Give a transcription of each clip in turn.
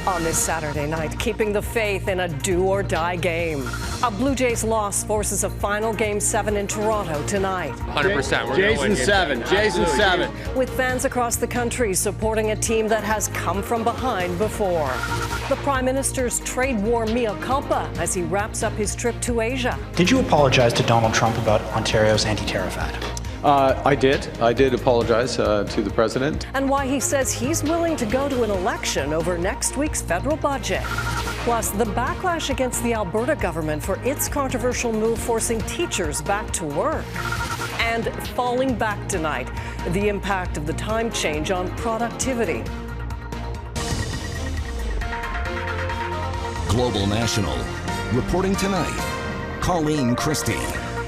On this Saturday night, keeping the faith in a do-or-die game. A Blue Jays loss forces a final Game 7 in Toronto tonight. 100%. Jason 7. Jason 7. With fans across the country supporting a team that has come from behind before. The Prime Minister's trade war mea culpa as he wraps up his trip to Asia. Did you apologize to Donald Trump about Ontario's anti-tariff ad? I did apologize to the president. And why he says he's willing to go to an election over next week's federal budget. Plus, the backlash against the Alberta government for its controversial move forcing teachers back to work. And falling back tonight, the impact of the time change on productivity. Global National. Reporting tonight, Colleen Christie.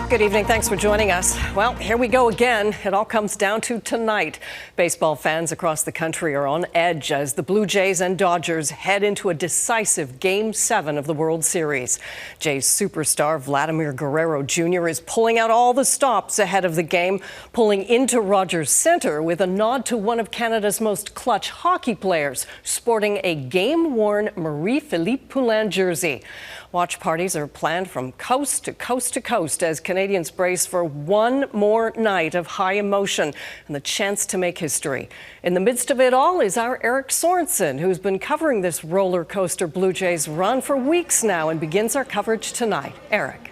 Good evening. Thanks for joining us. Well, here we go again. It all comes down to tonight. Baseball fans across the country are on edge as the Blue Jays and Dodgers head into a decisive Game 7 of the World Series. Jays superstar Vladimir Guerrero Jr. is pulling out all the stops ahead of the game, pulling into Rogers Centre with a nod to one of Canada's most clutch hockey players, sporting a game-worn Marie-Philippe Poulin jersey. Watch parties are planned from coast to coast to coast as Canadians brace for one more night of high emotion and the chance to make history. In the midst of it all is our Eric Sorensen, who's been covering this roller coaster Blue Jays run for weeks now and begins our coverage tonight. Eric.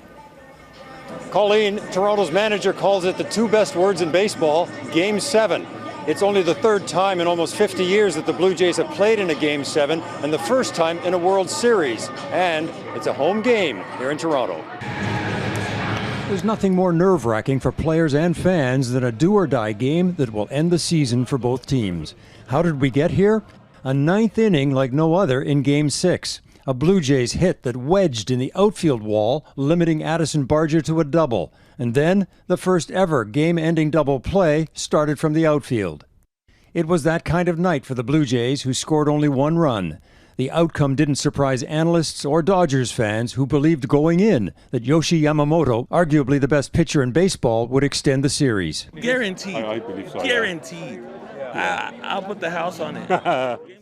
Colleen, Toronto's manager calls it the two best words in baseball, Game 7. It's only the third time in almost 50 years that the Blue Jays have played in a Game 7 and the first time in a World Series. And it's a home game here in Toronto. There's nothing more nerve-wracking for players and fans than a do-or-die game that will end the season for both teams. How did we get here? A ninth inning like no other in Game 6. A Blue Jays hit that wedged in the outfield wall, limiting Addison Barger to a double. And then, the first ever game-ending double play started from the outfield. It was that kind of night for the Blue Jays, who scored only one run. The outcome didn't surprise analysts or Dodgers fans who believed going in that Yoshi Yamamoto, arguably the best pitcher in baseball, would extend the series. Guaranteed. I believe so. Guaranteed. I'll put the house on it.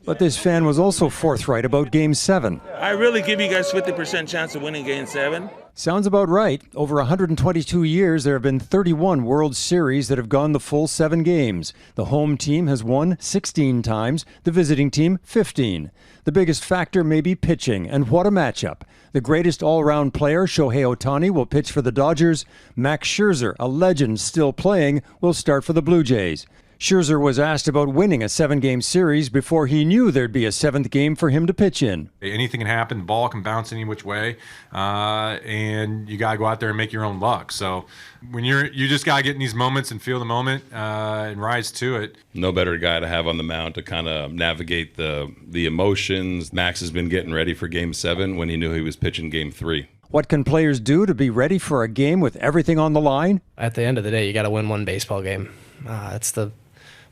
But this fan was also forthright about Game 7. I really give you guys 50% chance of winning Game 7. Sounds about right. Over 122 years, there have been 31 World Series that have gone the full 7 games. The home team has won 16 times, the visiting team 15. The biggest factor may be pitching, and what a matchup. The greatest all-round player, Shohei Ohtani, will pitch for the Dodgers. Max Scherzer, a legend still playing, will start for the Blue Jays. Scherzer was asked about winning a 7-game series before he knew there'd be a 7th game for him to pitch in. Anything can happen. The ball can bounce any which way, and you got to go out there and make your own luck. So when you just got to get in these moments and feel the moment and rise to it. No better guy to have on the mound to kind of navigate the emotions. Max has been getting ready for Game 7 when he knew he was pitching Game 3. What can players do to be ready for a game with everything on the line? At the end of the day, you got to win one baseball game. It's the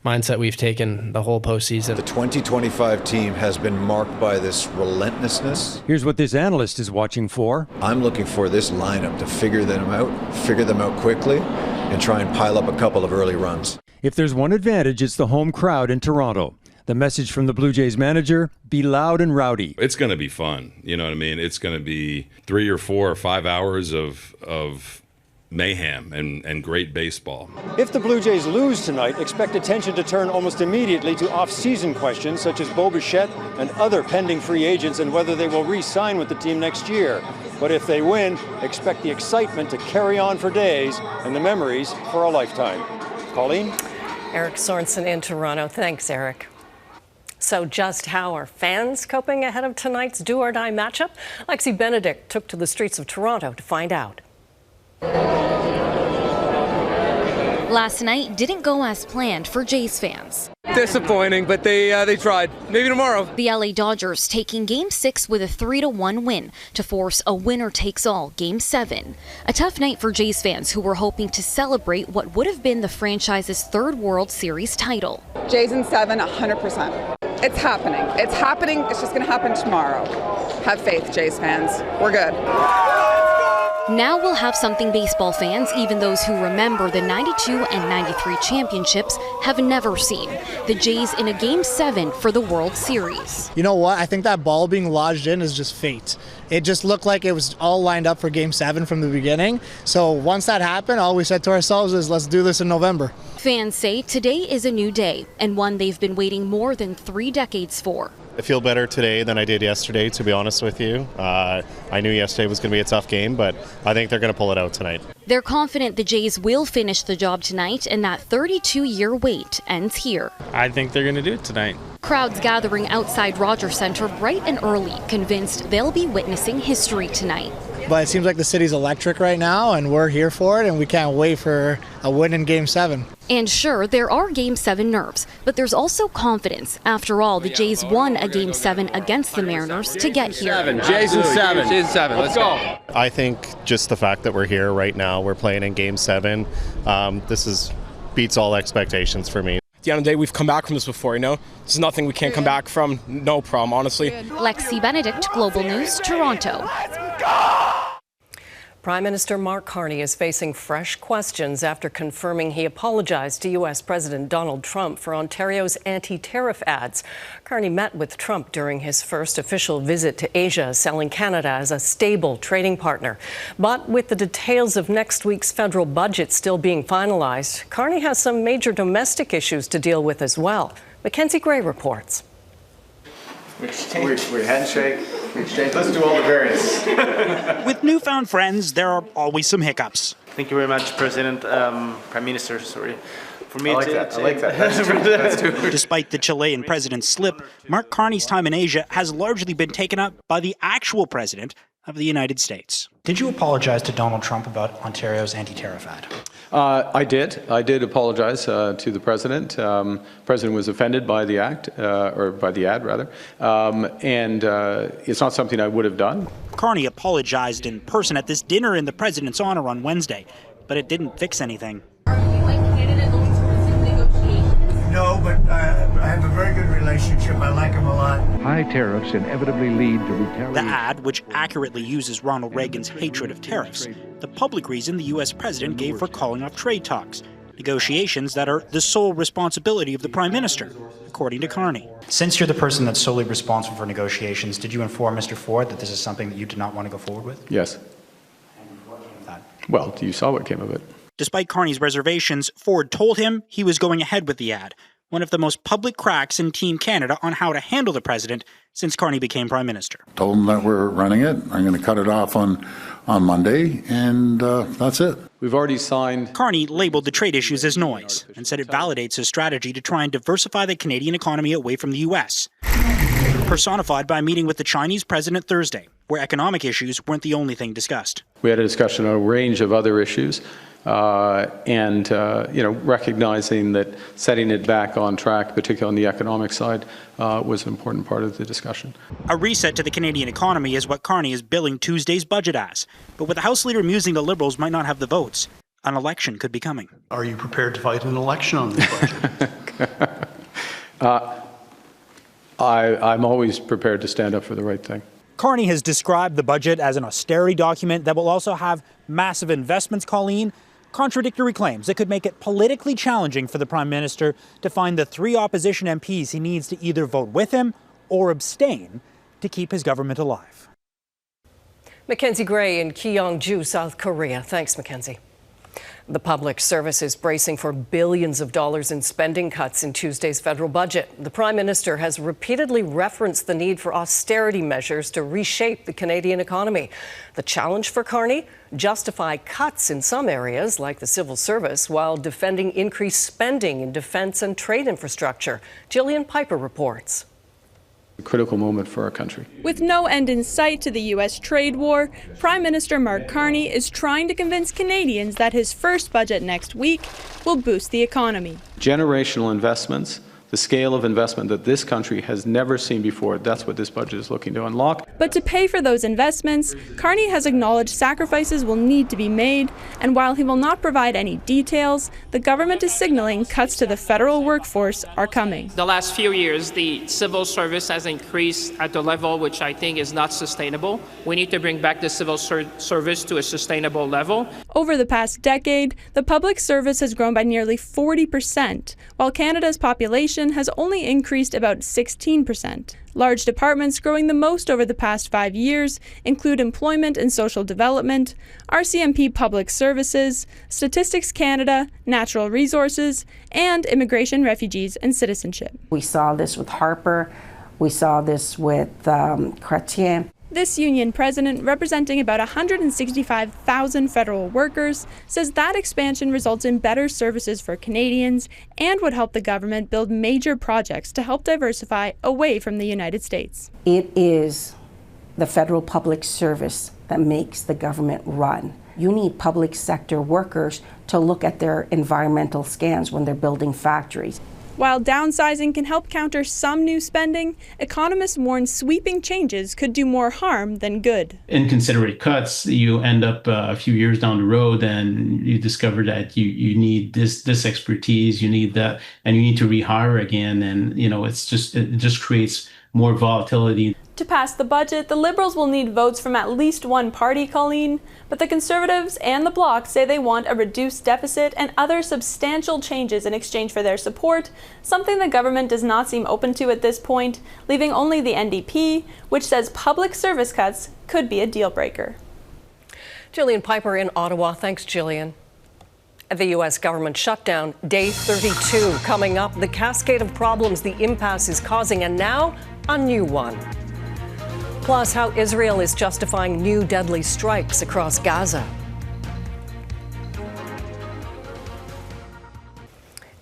mindset we've taken the whole postseason. The 2025 team has been marked by this relentlessness. Here's what this analyst is watching for. I'm looking for this lineup to figure them out quickly, and try and pile up a couple of early runs. If there's one advantage, it's the home crowd in Toronto. The message from the Blue Jays manager, be loud and rowdy. It's going to be fun. You know what I mean? It's going to be 3 or 4 or 5 hours of mayhem and great baseball. If the Blue Jays lose tonight, expect attention to turn almost immediately to off-season questions such as Bo Bichette and other pending free agents and whether they will re-sign with the team next year. But if they win, expect the excitement to carry on for days and the memories for a lifetime. Colleen? Eric Sorensen in Toronto. Thanks, Eric. So just how are fans coping ahead of tonight's do-or-die matchup? Lexi Benedict took to the streets of Toronto to find out. Last night didn't go as planned for Jays fans. Disappointing, but they tried. Maybe tomorrow. The LA Dodgers taking Game 6 with a 3-1 win to force a winner-takes-all Game 7. A tough night for Jays fans who were hoping to celebrate what would have been the franchise's 3rd World Series title. Jays in 7, 100%. It's happening. It's happening. It's just going to happen tomorrow. Have faith, Jays fans. We're good. Now we'll have something baseball fans, even those who remember the 92 and 93 championships, have never seen. The Jays in a Game 7 for the World Series. You know what? I think that ball being lodged in is just fate. It just looked like it was all lined up for Game 7 from the beginning. So once that happened, all we said to ourselves is, let's do this in November. Fans say today is a new day, and one they've been waiting more than 3 decades for. I feel better today than I did yesterday, to be honest with you. I knew yesterday was going to be a tough game, but I think they're going to pull it out tonight. They're confident the Jays will finish the job tonight, and that 32-year wait ends here. I think they're going to do it tonight. Crowds gathering outside Rogers Centre bright and early, convinced they'll be witnessing history tonight. But it seems like the city's electric right now, and we're here for it, and we can't wait for a win in Game 7. And sure, there are Game 7 nerves, but there's also confidence. After all, the Jays won a Game 7 against the Mariners to get here. Jays in 7. Jays in 7. Let's go. I think just the fact that we're here right now, we're playing in Game 7, beats all expectations for me. At the end of the day, we've come back from this before, you know? There's nothing we can't come back from, no problem, honestly. Lexi Benedict, Global News, Toronto. Prime Minister Mark Carney is facing fresh questions after confirming he apologized to U.S. President Donald Trump for Ontario's anti-tariff ads. Carney met with Trump during his first official visit to Asia, selling Canada as a stable trading partner. But with the details of next week's federal budget still being finalized, Carney has some major domestic issues to deal with as well. Mackenzie Gray reports. We handshake. Let's do all the various. With newfound friends, there are always some hiccups. Thank you very much, President, Prime Minister, sorry. For me, I like that. That's true. Despite the Chilean president's slip, Mark Carney's time in Asia has largely been taken up by the actual president of the United States. Did you apologize to Donald Trump about Ontario's anti-tariff ad? I did. I did apologize to the president. President was offended by the act, or by the ad, rather, and it's not something I would have done. Carney apologized in person at this dinner in the president's honor on Wednesday, but it didn't fix anything. No, but I have a very good relationship. I like him a lot. High tariffs inevitably lead to retaliation. The ad, which accurately uses Ronald Reagan's hatred of tariffs, the public reason the U.S. president gave for calling off trade talks, negotiations that are the sole responsibility of the prime minister, according to Carney. Since you're the person that's solely responsible for negotiations, did you inform Mr. Ford that this is something that you did not want to go forward with? Yes. And what came of that? Well, you saw what came of it. Despite Carney's reservations, Ford told him he was going ahead with the ad, one of the most public cracks in Team Canada on how to handle the president since Carney became prime minister. Told him that we're running it. I'm going to cut it off on Monday, and that's it. We've already signed. Carney labeled the trade issues as noise and said it validates his strategy to try and diversify the Canadian economy away from the U.S., personified by a meeting with the Chinese president Thursday, where economic issues weren't the only thing discussed. We had a discussion on a range of other issues. Recognizing that setting it back on track, particularly on the economic side, was an important part of the discussion. A reset to the Canadian economy is what Carney is billing Tuesday's budget as. But with the House Leader musing the Liberals might not have the votes, an election could be coming. Are you prepared to fight an election on this budget? I'm always prepared to stand up for the right thing. Carney has described the budget as an austerity document that will also have massive investments, Colleen. Contradictory claims that could make it politically challenging for the Prime Minister to find the 3 opposition MPs he needs to either vote with him or abstain to keep his government alive. Mackenzie Gray in Gyeongju, South Korea. Thanks, Mackenzie. The public service is bracing for billions of dollars in spending cuts in Tuesday's federal budget. The Prime Minister has repeatedly referenced the need for austerity measures to reshape the Canadian economy. The challenge for Carney? Justify cuts in some areas, like the civil service, while defending increased spending in defense and trade infrastructure. Jillian Piper reports. A critical moment for our country. With no end in sight to the U.S. trade war, Prime Minister Mark Carney is trying to convince Canadians that his first budget next week will boost the economy. Generational investments the scale of investment that this country has never seen before. That's what this budget is looking to unlock. But to pay for those investments, Carney has acknowledged sacrifices will need to be made, and while he will not provide any details, the government is signaling cuts to the federal workforce are coming. The last few years, the civil service has increased at the level which I think is not sustainable. We need to bring back the civil service to a sustainable level. Over the past decade, the public service has grown by nearly 40%, while Canada's population has only increased about 16%. Large departments growing the most over the past 5 years include Employment and Social Development, RCMP Public Services, Statistics Canada, Natural Resources, and Immigration, Refugees and Citizenship. We saw this with Harper. We saw this with Chrétien. This union president, representing about 165,000 federal workers, says that expansion results in better services for Canadians and would help the government build major projects to help diversify away from the United States. It is the federal public service that makes the government run. You need public sector workers to look at their environmental scans when they're building factories. While downsizing can help counter some new spending, economists warn sweeping changes could do more harm than good. Inconsiderate cuts, you end up a few years down the road and you discover that you need this expertise, you need that, and you need to rehire again. And, it just creates more volatility. To pass the budget, the Liberals will need votes from at least one party, Colleen, but the Conservatives and the Bloc say they want a reduced deficit and other substantial changes in exchange for their support, something the government does not seem open to at this point, leaving only the NDP, which says public service cuts could be a deal breaker. Jillian Piper in Ottawa. Thanks, Jillian. The U.S. government shutdown, day 32 coming up. The cascade of problems the impasse is causing, and now a new one. Plus, how Israel is justifying new deadly strikes across Gaza.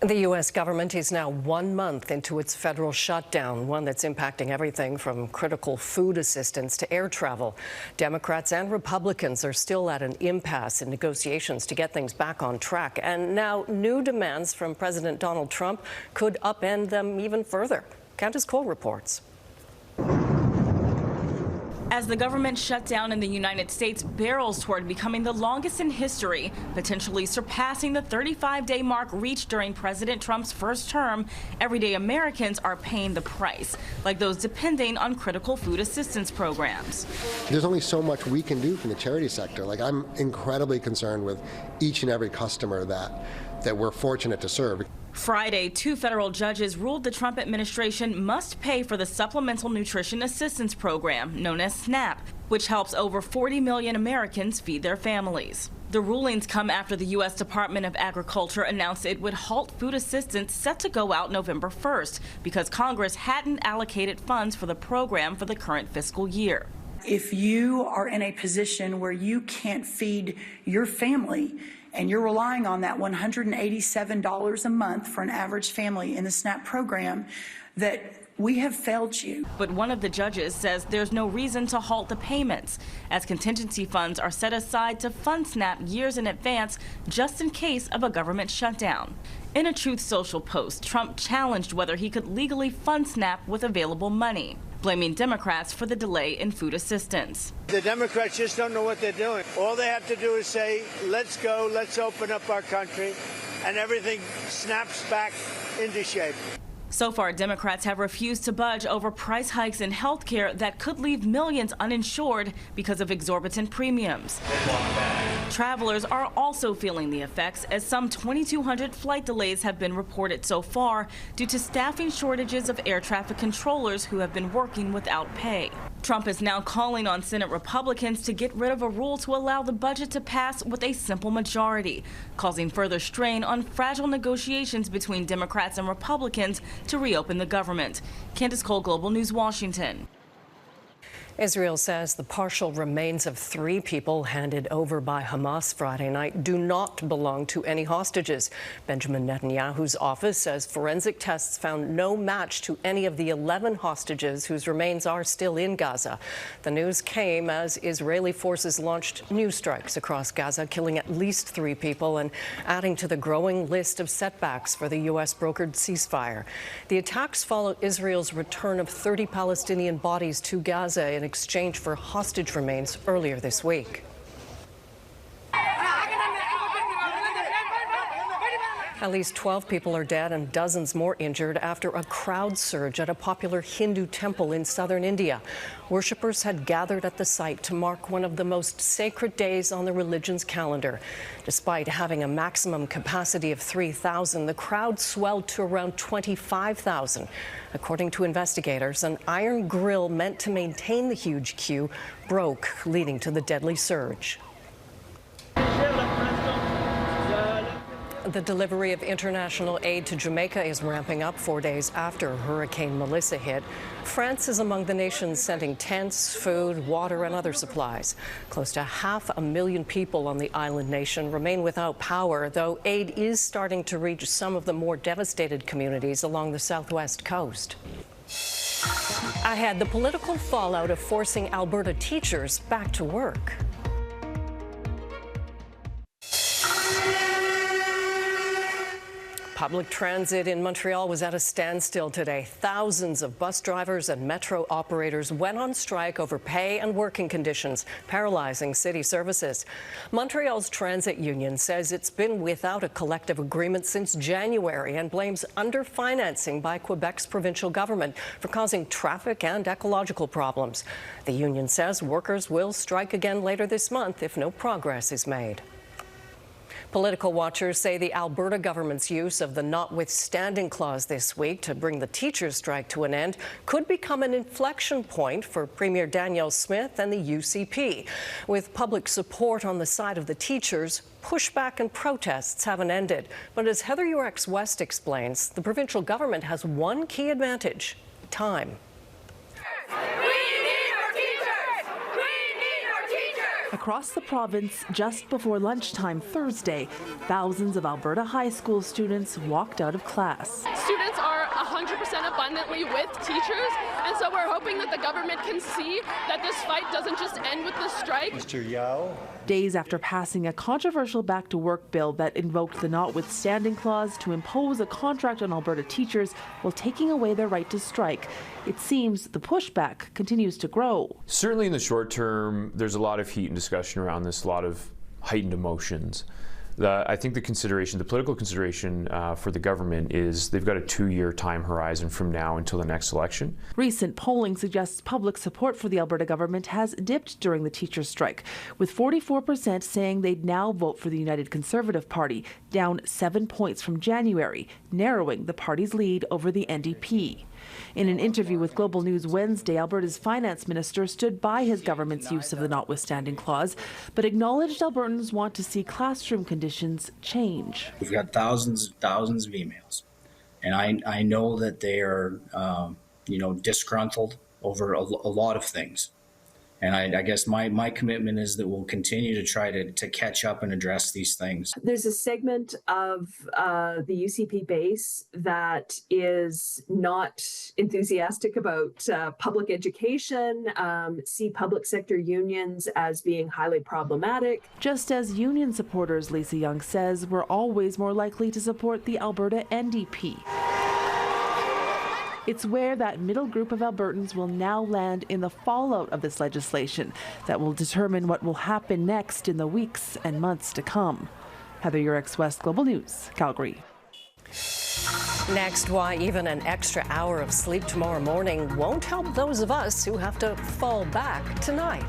The U.S. government is now 1 month into its federal shutdown, one that's impacting everything from critical food assistance to air travel. Democrats and Republicans are still at an impasse in negotiations to get things back on track. And now new demands from President Donald Trump could upend them even further. Candace Cole reports. As the government shutdown in the United States barrels toward becoming the longest in history, potentially surpassing the 35-day mark reached during President Trump's first term, everyday Americans are paying the price, like those depending on critical food assistance programs. There's only so much we can do from the charity sector. I'm incredibly concerned with each and every customer that we're fortunate to serve. Friday, 2 federal judges ruled the Trump administration must pay for the Supplemental Nutrition Assistance Program, known as SNAP, which helps over 40 million Americans feed their families. The rulings come after the U.S. Department of Agriculture announced it would halt food assistance set to go out November 1st because Congress hadn't allocated funds for the program for the current fiscal year. If you are in a position where you can't feed your family, and you're relying on that $187 a month for an average family in the SNAP program, that we have failed you. But one of the judges says there's no reason to halt the payments, as contingency funds are set aside to fund SNAP years in advance, just in case of a government shutdown. In a Truth Social post, Trump challenged whether he could legally fund SNAP with available money, blaming Democrats for the delay in food assistance. The Democrats just don't know what they're doing. All they have to do is say, let's go, let's open up our country, and everything snaps back into shape. So far, Democrats have refused to budge over price hikes in health care that could leave millions uninsured because of exorbitant premiums. Travelers are also feeling the effects, as some 2,200 flight delays have been reported so far due to staffing shortages of air traffic controllers who have been working without pay. Trump is now calling on Senate Republicans to get rid of a rule to allow the budget to pass with a simple majority, causing further strain on fragile negotiations between Democrats and Republicans to reopen the government. Candace Cole, Global News, Washington. Israel says the partial remains of 3 people handed over by Hamas Friday night do not belong to any hostages. Benjamin Netanyahu's office says forensic tests found no match to any of the 11 hostages whose remains are still in Gaza. The news came as Israeli forces launched new strikes across Gaza, killing at least 3 people and adding to the growing list of setbacks for the U.S.-brokered ceasefire. The attacks follow Israel's return of 30 Palestinian bodies to Gaza in exchange for hostage remains earlier this week. At least 12 people are dead and dozens more injured after a crowd surge at a popular Hindu temple in southern India. Worshippers had gathered at the site to mark one of the most sacred days on the religion's calendar. Despite having a maximum capacity of 3,000, the crowd swelled to around 25,000. According to investigators, an iron grill meant to maintain the huge queue broke, leading to the deadly surge. The delivery of international aid to Jamaica is ramping up 4 days after Hurricane Melissa hit. France is among the nations sending tents, food, water, and other supplies. Close to 500,000 people on the island nation remain without power, though aid is starting to reach some of the more devastated communities along the southwest coast. Ahead, the political fallout of forcing Alberta teachers back to work. Public transit in Montreal was at a standstill today. Thousands of bus drivers and metro operators went on strike over pay and working conditions, paralyzing city services. Montreal's transit union says it's been without a collective agreement since January and blames underfinancing by Quebec's provincial government for causing traffic and ecological problems. The union says workers will strike again later this month if no progress is made. Political watchers say the Alberta government's use of the notwithstanding clause this week to bring the teachers' strike to an end could become an inflection point for Premier Danielle Smith and the UCP. With public support on the side of the teachers, pushback and protests haven't ended. But as Heather Yurex-West explains, the provincial government has one key advantage: time. Across the province, just before lunchtime Thursday, thousands of Alberta high school students walked out of class. Students are 100% abundantly with teachers, and so we're hoping that the government can see that this fight doesn't just end with the strike. Mr. Yao. Days after passing a controversial back-to-work bill that invoked the notwithstanding clause to impose a contract on Alberta teachers while taking away their right to strike, it seems the pushback continues to grow. Certainly in the short term, there's a lot of heat and discussion around this, a lot of heightened emotions. I think the political consideration for the government is they've got a 2-year time horizon from now until the next election. Recent polling suggests public support for the Alberta government has dipped during the teachers' strike, with 44% saying they'd now vote for the United Conservative Party, down 7 points from January, narrowing the party's lead over the NDP. In an interview with Global News Wednesday, Alberta's finance minister stood by his government's use of the notwithstanding clause, but acknowledged Albertans want to see classroom conditions change. We've got thousands of emails, and I know that they are, disgruntled over a lot of things. And I guess my commitment is that we'll continue to try to catch up and address these things. There's a segment of the UCP base that is not enthusiastic about public education, see public sector unions as being highly problematic. Just as union supporters, Lisa Young says, were always more likely to support the Alberta NDP. It's where that middle group of Albertans will now land in the fallout of this legislation that will determine what will happen next in the weeks and months to come. Heather Yurex-West, Global News, Calgary. Next, why even an extra hour of sleep tomorrow morning won't help those of us who have to fall back tonight.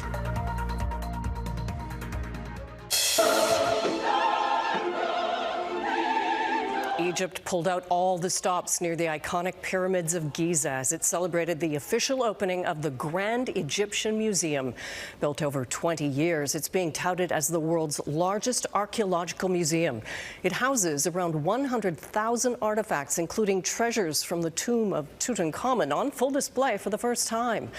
Egypt pulled out all the stops near the iconic pyramids of Giza as it celebrated the official opening of the Grand Egyptian Museum. Built over 20 years, it's being touted as the world's largest archaeological museum. It houses around 100,000 artifacts, including treasures from the tomb of Tutankhamun, on full display for the first time.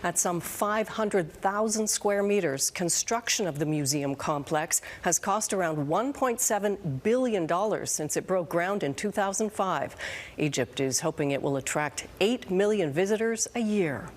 At some 500,000 square meters, construction of the museum complex has cost around $1.7 billion since it broke ground in 2005. Egypt is hoping it will attract 8 million visitors a year.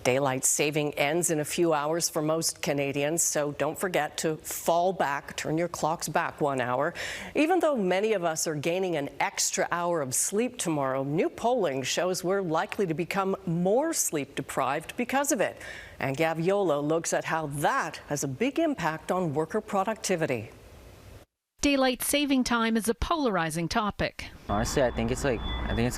Daylight saving ends in a few hours for most Canadians, so don't forget to fall back, turn your clocks back 1 hour. Even though many of us are gaining an extra hour of sleep tomorrow, new polling shows we're likely to become more sleep deprived because of it. And Gaviola looks at how that has a big impact on worker productivity. Daylight saving time is a polarizing topic. Honestly, I think it's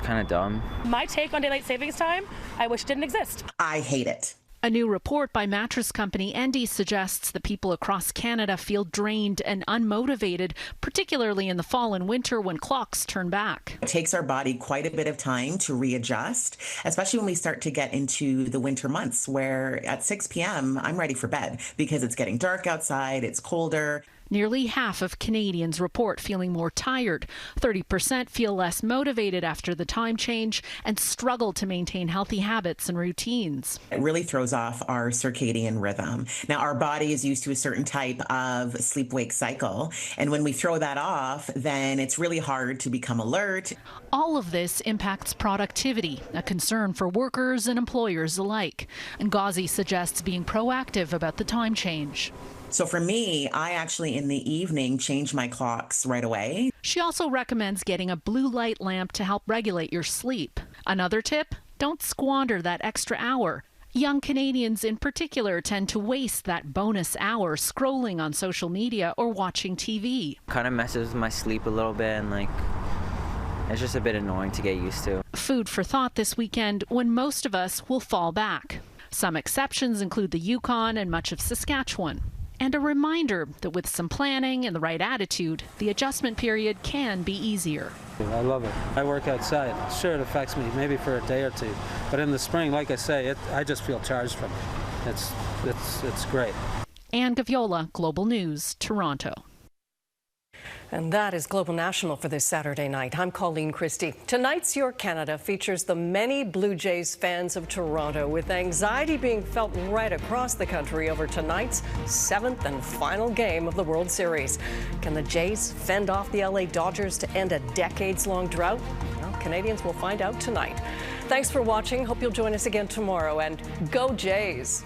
kind of dumb. My take on daylight savings time, I wish didn't exist. I hate it. A new report by mattress company Endy suggests that people across Canada feel drained and unmotivated, particularly in the fall and winter when clocks turn back. It takes our body quite a bit of time to readjust, especially when we start to get into the winter months where at 6 p.m. I'm ready for bed because it's getting dark outside, it's colder. Nearly half of Canadians report feeling more tired. 30% feel less motivated after the time change and struggle to maintain healthy habits and routines. It really throws off our circadian rhythm. Now, our body is used to a certain type of sleep-wake cycle, and when we throw that off, then it's really hard to become alert. All of this impacts productivity, a concern for workers and employers alike. And Ghazi suggests being proactive about the time change. So for me, I actually in the evening change my clocks right away. She also recommends getting a blue light lamp to help regulate your sleep. Another tip, don't squander that extra hour. Young Canadians in particular tend to waste that bonus hour scrolling on social media or watching TV. Kind of messes with my sleep a little bit and it's just a bit annoying to get used to. Food for thought this weekend when most of us will fall back. Some exceptions include the Yukon and much of Saskatchewan. And a reminder that with some planning and the right attitude, the adjustment period can be easier. I love it. I work outside. Sure, it affects me maybe for a day or two. But in the spring, like I say, I just feel charged from it. It's great. Anne Gaviola, Global News, Toronto. And that is Global National for this Saturday night. I'm Colleen Christie. Tonight's Your Canada features the many Blue Jays fans of Toronto, with anxiety being felt right across the country over tonight's 7th and final game of the World Series. Can the Jays fend off the LA Dodgers to end a decades-long drought? Well, Canadians will find out tonight. Thanks for watching. Hope you'll join us again tomorrow, and go Jays!